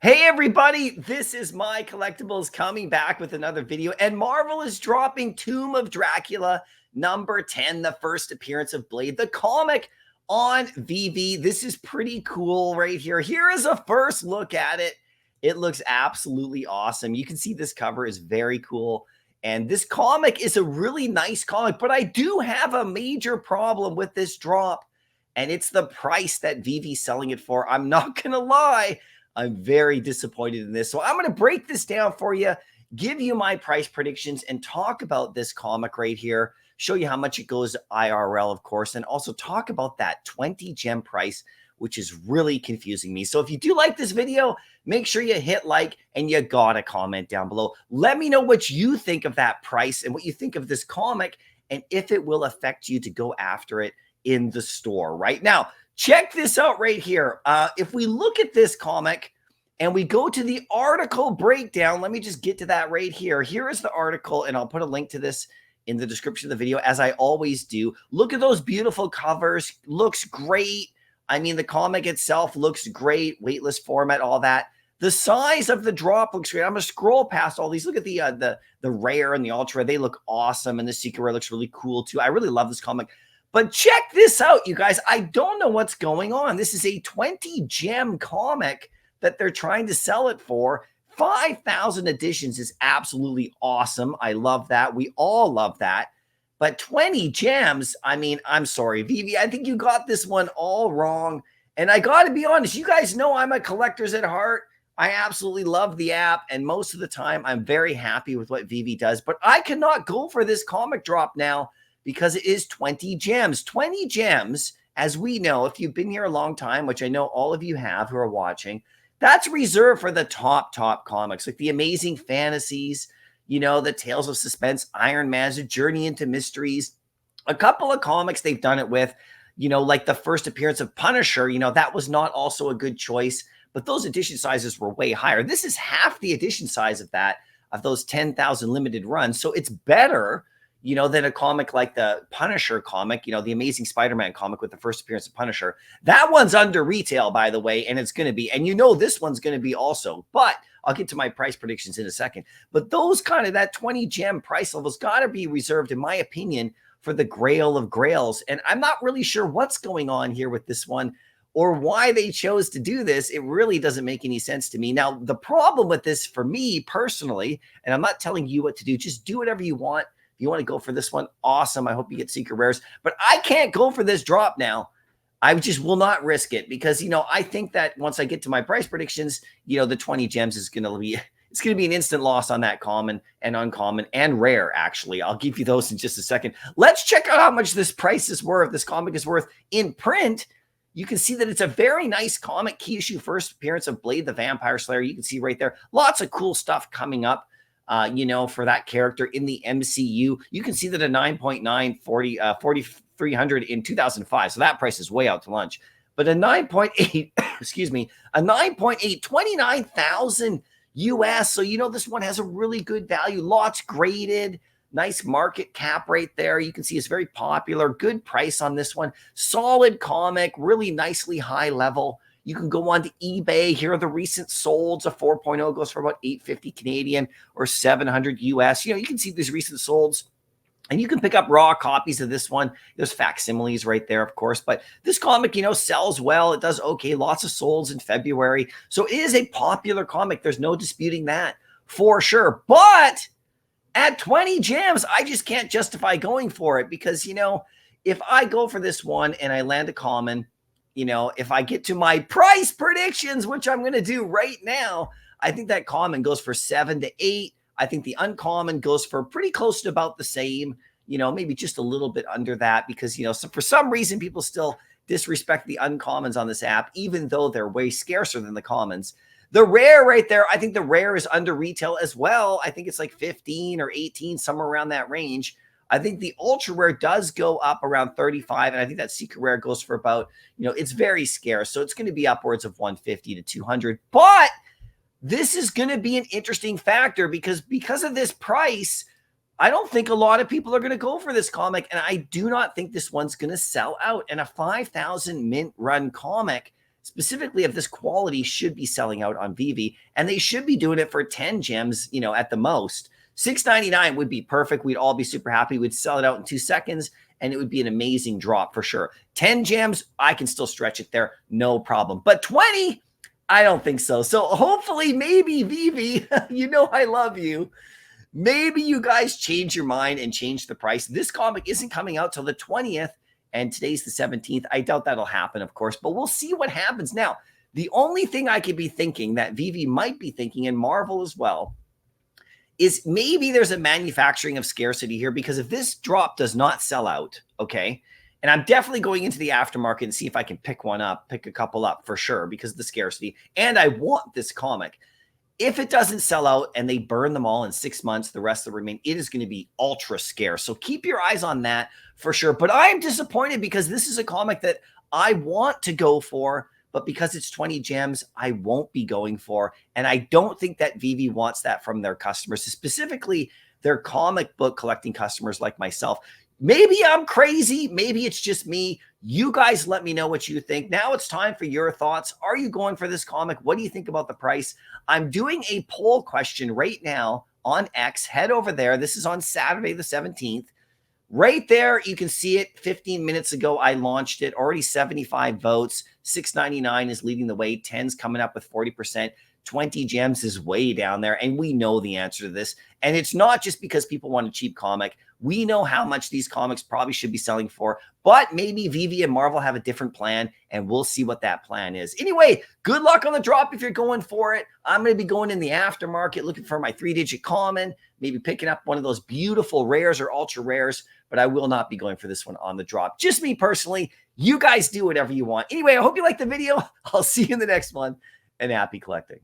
Hey everybody, this is MyCollectables coming back with another video, and Marvel is dropping Tomb of Dracula number 10, the first appearance of Blade, the comic on Veve. This is pretty cool right here. Here is a first look at it. It looks absolutely awesome. You can see this cover is very cool, and this comic is a really nice comic, but I do have a major problem with this drop, and it's the price that Veve's selling it for. I'm not gonna lie. I'm very disappointed in this. So I'm going to break this down for you, give you my price predictions, and talk about this comic right here, show you how much it goes IRL, of course, and also talk about that 20 gem price, which is really confusing me. So if you do like this video, make sure you hit like and you got to comment down below. Let me know what you think of that price and what you think of this comic and if it will affect you to go after it in the store right now. Check this out right here. If we look at this comic and we go to the article breakdown, let me just get to that right here. Here is the article, and I'll put a link to this in the description of the video, as I always do. Look at those beautiful covers. Looks great. I mean, the comic itself looks great. Weightless format, all that. The size of the drop looks great. I'm going to scroll past all these. Look at the rare and the ultra. They look awesome, and the secret rare looks really cool too. I really love this comic. But check this out, you guys. I don't know what's going on. This is a 20 gem comic that they're trying to sell it for. 5,000 editions is absolutely awesome. I love that. We all love that. But 20 gems, I mean, I'm sorry, Veve, I think you got this one all wrong. And I got to be honest, you guys know I'm a collector's at heart. I absolutely love the app. And most of the time, I'm very happy with what Veve does. But I cannot go for this comic drop now, because it is 20 gems. 20 gems, as we know, if you've been here a long time, which I know all of you have who are watching, that's reserved for the top comics, like the Amazing Fantasies, you know, the Tales of Suspense, Iron Man's, A Journey into Mysteries. A couple of comics they've done it with, you know, like the first appearance of Punisher, you know, that was not also a good choice, but those edition sizes were way higher. This is half the edition size of that, of those 10,000 limited runs. So it's better, you know, than a comic like the Punisher comic, you know, the Amazing Spider-Man comic with the first appearance of Punisher. That one's under retail, by the way, and it's going to be, and you know this one's going to be also, but I'll get to my price predictions in a second. But those kind of, that 20 gem price level's got to be reserved, in my opinion, for the grail of grails. And I'm not really sure what's going on here with this one or why they chose to do this. It really doesn't make any sense to me. Now, the problem with this for me personally, and I'm not telling you what to do, just do whatever you want. If you want to go for this one, awesome. I hope you get secret rares, but I can't go for this drop now. I just will not risk it because, you know, I think that once I get to my price predictions, you know, the 20 gems is going to be, it's going to be an instant loss on that common and uncommon and rare. Actually, I'll give you those in just a second. Let's check out how much this price is worth. This comic is worth in print. You can see that it's a very nice comic, key issue, first appearance of Blade the Vampire Slayer. You can see right there, lots of cool stuff coming up. You know, for that character in the MCU. You can see that a 9.9 4,300 in 2005. So that price is way out to lunch. But a 9.8, excuse me, a 9.8, 29,000 US. So, you know, this one has a really good value. Lots graded, nice market cap right there. You can see it's very popular. Good price on this one. Solid comic, really nicely high level. You can go on to eBay. Here are the recent solds. A 4.0 goes for about 850 Canadian or 700 US. You know, you can see these recent solds, and you can pick up raw copies of this one. There's facsimiles right there, of course, but this comic, you know, sells well. It does okay. Lots of solds in February. So it is a popular comic. There's no disputing that for sure. But at 20 gems, I just can't justify going for it because, you know, if I go for this one and I land a common, you know, if I get to my price predictions, which I'm going to do right now, I think that common goes for 7 to 8. I think the uncommon goes for pretty close to about the same, you know, maybe just a little bit under that because, you know, so for some reason, people still disrespect the uncommons on this app, even though they're way scarcer than the commons. The rare right there, I think the rare is under retail as well. I think it's like 15 or 18, somewhere around that range. I think the ultra rare does go up around 35, and I think that secret rare goes for about, you know, it's very scarce. So it's going to be upwards of 150 to 200. But this is going to be an interesting factor because of this price, I don't think a lot of people are going to go for this comic, and I do not think this one's going to sell out. And a 5,000 mint run comic specifically of this quality, should be selling out on Veve, and they should be doing it for 10 gems, you know, at the most. $6.99 would be perfect. We'd all be super happy. We'd sell it out in 2 seconds, and it would be an amazing drop for sure. 10 gems, I can still stretch it there, no problem. But 20, I don't think so. So hopefully, maybe Veve, you know I love you. Maybe you guys change your mind and change the price. This comic isn't coming out till the 20th, and today's the 17th. I doubt that'll happen, of course, but we'll see what happens. Now, the only thing I could be thinking that Veve might be thinking, and Marvel as well, is maybe there's a manufacturing of scarcity here, because if this drop does not sell out, okay, and I'm definitely going into the aftermarket and see if I can pick a couple up for sure because of the scarcity, and I want this comic. If it doesn't sell out and they burn them all in 6 months, the rest of remain, it is going to be ultra scarce. So keep your eyes on that for sure. But I'm disappointed because this is a comic that I want to go for, but because it's 20 gems, I won't be going for. And I don't think that Veve wants that from their customers, specifically their comic book collecting customers like myself. Maybe I'm crazy. Maybe it's just me. You guys let me know what you think. Now it's time for your thoughts. Are you going for this comic? What do you think about the price? I'm doing a poll question right now on X. Head over there. This is on Saturday the 17th. Right there, you can see it. 15 minutes ago, I launched it. Already 75 votes. $6.99 is leading the way. 10's coming up with 40%. 20 gems is way down there, and we know the answer to this. And it's not just because people want a cheap comic. We know how much these comics probably should be selling for, but maybe Veve and Marvel have a different plan, and we'll see what that plan is. Anyway, good luck on the drop if you're going for it. I'm going to be going in the aftermarket looking for my 3-digit common, maybe picking up one of those beautiful rares or ultra rares, but I will not be going for this one on the drop. Just me personally. You guys do whatever you want. Anyway, I hope you liked the video. I'll see you in the next one, and happy collecting.